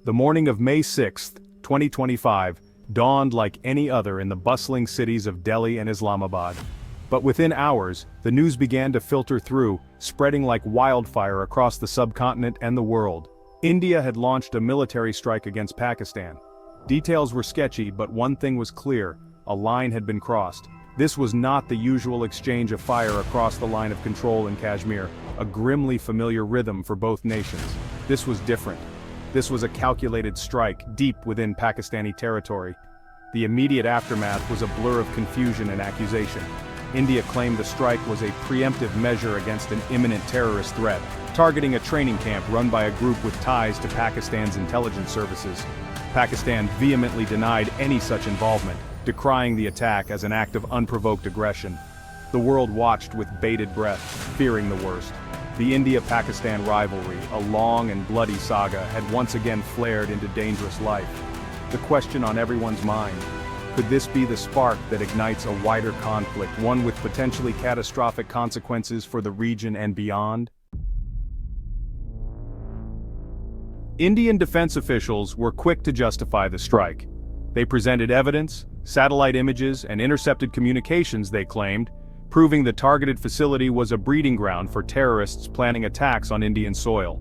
The morning of May 6, 2025, dawned like any other in the bustling cities of Delhi and Islamabad. But within hours, the news began to filter through, spreading like wildfire across the subcontinent and the world. India had launched a military strike against Pakistan. Details were sketchy, but one thing was clear: a line had been crossed. This was not the usual exchange of fire across the line of control in Kashmir, a grimly familiar rhythm for both nations. This was different. This was a calculated strike, deep within Pakistani territory. The immediate aftermath was a blur of confusion and accusation. India claimed the strike was a preemptive measure against an imminent terrorist threat, targeting a training camp run by a group with ties to Pakistan's intelligence services. Pakistan vehemently denied any such involvement, decrying the attack as an act of unprovoked aggression. The world watched with bated breath, fearing the worst. The India-Pakistan rivalry, a long and bloody saga, had once again flared into dangerous life. The question on everyone's mind: could this be the spark that ignites a wider conflict, one with potentially catastrophic consequences for the region and beyond? Indian defense officials were quick to justify the strike. They presented evidence, satellite images, and intercepted communications, they claimed, proving the targeted facility was a breeding ground for terrorists planning attacks on Indian soil.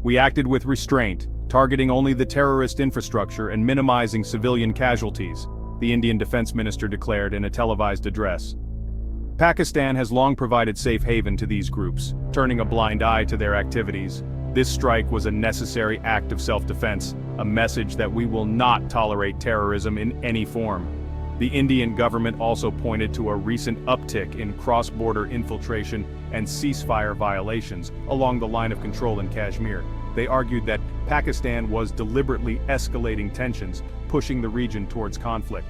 "We acted with restraint, targeting only the terrorist infrastructure and minimizing civilian casualties," the Indian Defense Minister declared in a televised address. Pakistan has long provided safe haven to these groups, turning a blind eye to their activities. This strike was a necessary act of self-defense, a message that we will not tolerate terrorism in any form. The Indian government also pointed to a recent uptick in cross-border infiltration and ceasefire violations along the line of control in Kashmir. They argued that Pakistan was deliberately escalating tensions, pushing the region towards conflict.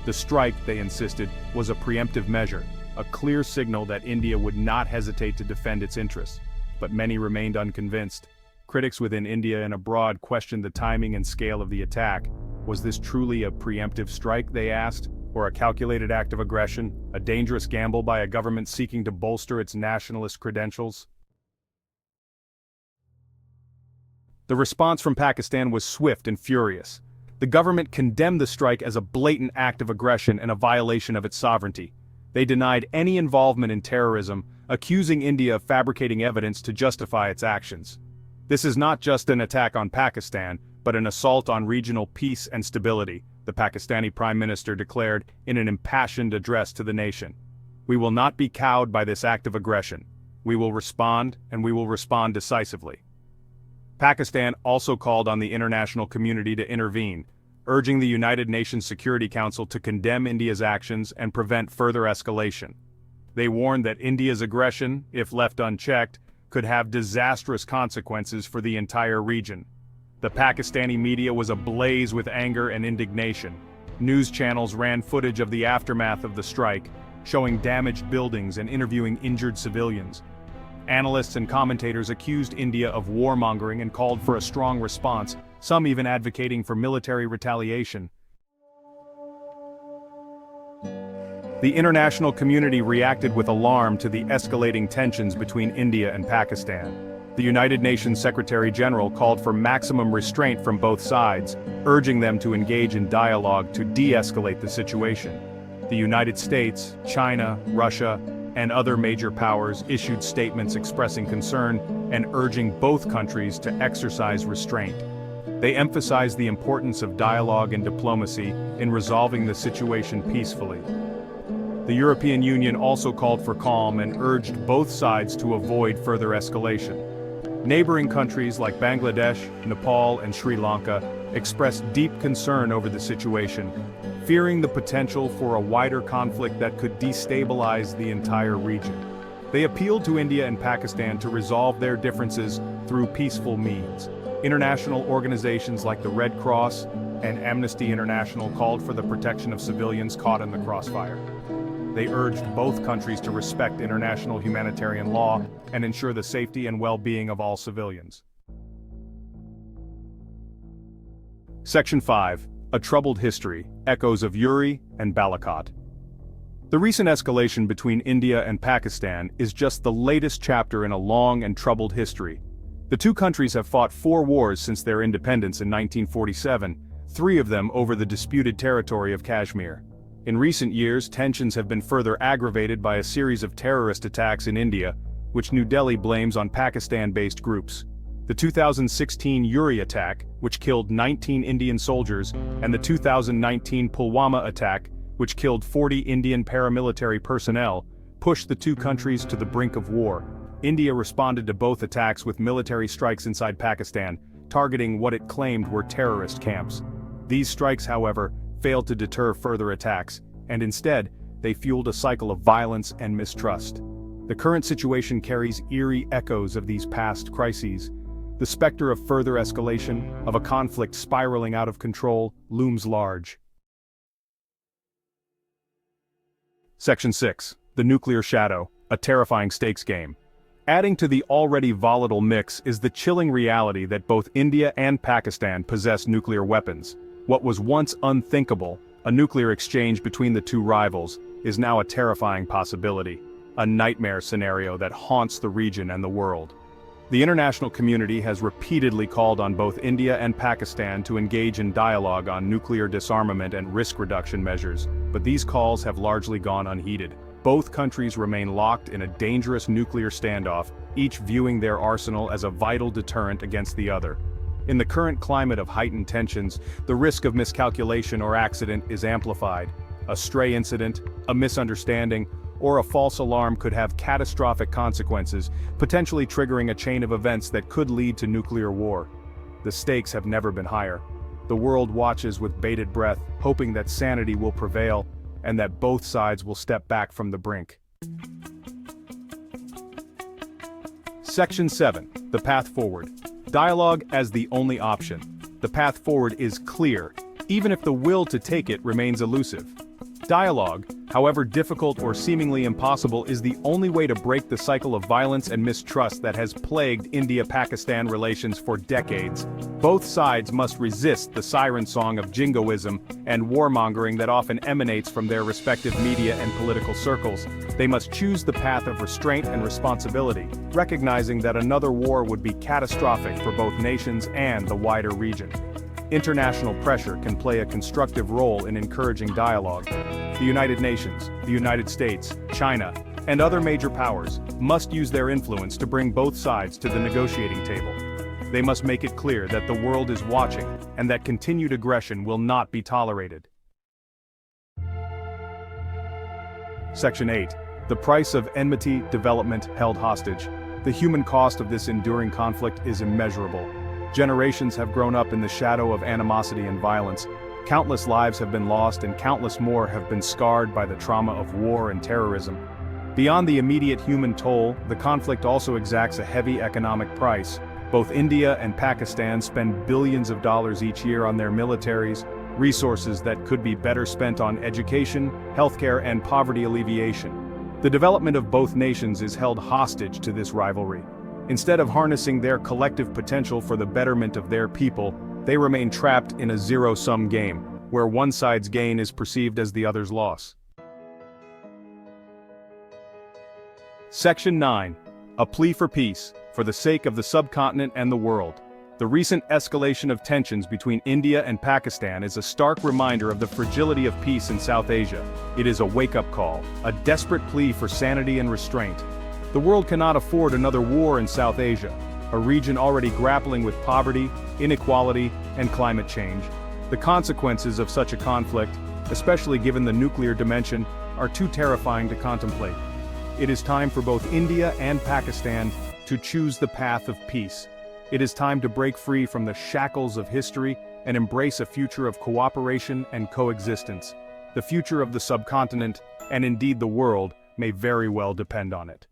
The strike, they insisted, was a preemptive measure, a clear signal that India would not hesitate to defend its interests. But many remained unconvinced. Critics within India and abroad questioned the timing and scale of the attack. Was this truly a preemptive strike, they asked, or a calculated act of aggression, a dangerous gamble by a government seeking to bolster its nationalist credentials? The response from Pakistan was swift and furious. The government condemned the strike as a blatant act of aggression and a violation of its sovereignty. They denied any involvement in terrorism, accusing India of fabricating evidence to justify its actions. "This is not just an attack on Pakistan, but an assault on regional peace and stability," the Pakistani Prime Minister declared in an impassioned address to the nation. "We will not be cowed by this act of aggression. We will respond, and we will respond decisively." Pakistan also called on the international community to intervene, urging the United Nations Security Council to condemn India's actions and prevent further escalation. They warned that India's aggression, if left unchecked, could have disastrous consequences for the entire region. The Pakistani media was ablaze with anger and indignation. News channels ran footage of the aftermath of the strike, showing damaged buildings and interviewing injured civilians. Analysts and commentators accused India of warmongering and called for a strong response, some even advocating for military retaliation. The international community reacted with alarm to the escalating tensions between India and Pakistan. The United Nations Secretary-General called for maximum restraint from both sides, urging them to engage in dialogue to de-escalate the situation. The United States, China, Russia, and other major powers issued statements expressing concern and urging both countries to exercise restraint. They emphasized the importance of dialogue and diplomacy in resolving the situation peacefully. The European Union also called for calm and urged both sides to avoid further escalation. Neighboring countries like Bangladesh, Nepal, and Sri Lanka expressed deep concern over the situation, fearing the potential for a wider conflict that could destabilize the entire region. They appealed to India and Pakistan to resolve their differences through peaceful means. International organizations like the Red Cross and Amnesty International called for the protection of civilians caught in the crossfire. They urged both countries to respect international humanitarian law and ensure the safety and well-being of all civilians. Section 5. A Troubled History, Echoes of Uri and Balakot. The recent escalation between India and Pakistan is just the latest chapter in a long and troubled history. The two countries have fought 4 wars since their independence in 1947, 3 of them over the disputed territory of Kashmir. In recent years, tensions have been further aggravated by a series of terrorist attacks in India, which New Delhi blames on Pakistan-based groups. The 2016 Uri attack, which killed 19 Indian soldiers, and the 2019 Pulwama attack, which killed 40 Indian paramilitary personnel, pushed the two countries to the brink of war. India responded to both attacks with military strikes inside Pakistan, targeting what it claimed were terrorist camps. These strikes, however, failed to deter further attacks, and instead, they fueled a cycle of violence and mistrust. The current situation carries eerie echoes of these past crises. The specter of further escalation, of a conflict spiraling out of control, looms large. Section 6. The Nuclear Shadow, a terrifying stakes game. Adding to the already volatile mix is the chilling reality that both India and Pakistan possess nuclear weapons. What was once unthinkable, a nuclear exchange between the two rivals, is now a terrifying possibility, a nightmare scenario that haunts the region and the world. The international community has repeatedly called on both India and Pakistan to engage in dialogue on nuclear disarmament and risk reduction measures, but these calls have largely gone unheeded. Both countries remain locked in a dangerous nuclear standoff, each viewing their arsenal as a vital deterrent against the other. In the current climate of heightened tensions, the risk of miscalculation or accident is amplified. A stray incident, a misunderstanding, or a false alarm could have catastrophic consequences, potentially triggering a chain of events that could lead to nuclear war. The stakes have never been higher. The world watches with bated breath, hoping that sanity will prevail, and that both sides will step back from the brink. Section 7. The Path Forward. Dialogue as the only option. The path forward is clear, even if the will to take it remains elusive. Dialogue, however difficult or seemingly impossible, is the only way to break the cycle of violence and mistrust that has plagued India-Pakistan relations for decades. Both sides must resist the siren song of jingoism and warmongering that often emanates from their respective media and political circles. They must choose the path of restraint and responsibility, recognizing that another war would be catastrophic for both nations and the wider region. International pressure can play a constructive role in encouraging dialogue. The United Nations, the United States, China, and other major powers must use their influence to bring both sides to the negotiating table. They must make it clear that the world is watching and that continued aggression will not be tolerated. Section 8. The price of enmity, development, held hostage. The human cost of this enduring conflict is immeasurable. Generations have grown up in the shadow of animosity and violence. Countless lives have been lost and countless more have been scarred by the trauma of war and terrorism. Beyond the immediate human toll, the conflict also exacts a heavy economic price. Both India and Pakistan spend billions of dollars each year on their militaries, resources that could be better spent on education, healthcare, and poverty alleviation. The development of both nations is held hostage to this rivalry. Instead of harnessing their collective potential for the betterment of their people, they remain trapped in a zero-sum game, where one side's gain is perceived as the other's loss. Section 9. A plea for peace, for the sake of the subcontinent and the world. The recent escalation of tensions between India and Pakistan is a stark reminder of the fragility of peace in South Asia. It is a wake-up call, a desperate plea for sanity and restraint. The world cannot afford another war in South Asia, a region already grappling with poverty, inequality, and climate change. The consequences of such a conflict, especially given the nuclear dimension, are too terrifying to contemplate. It is time for both India and Pakistan to choose the path of peace. It is time to break free from the shackles of history and embrace a future of cooperation and coexistence. The future of the subcontinent, and indeed the world, may very well depend on it.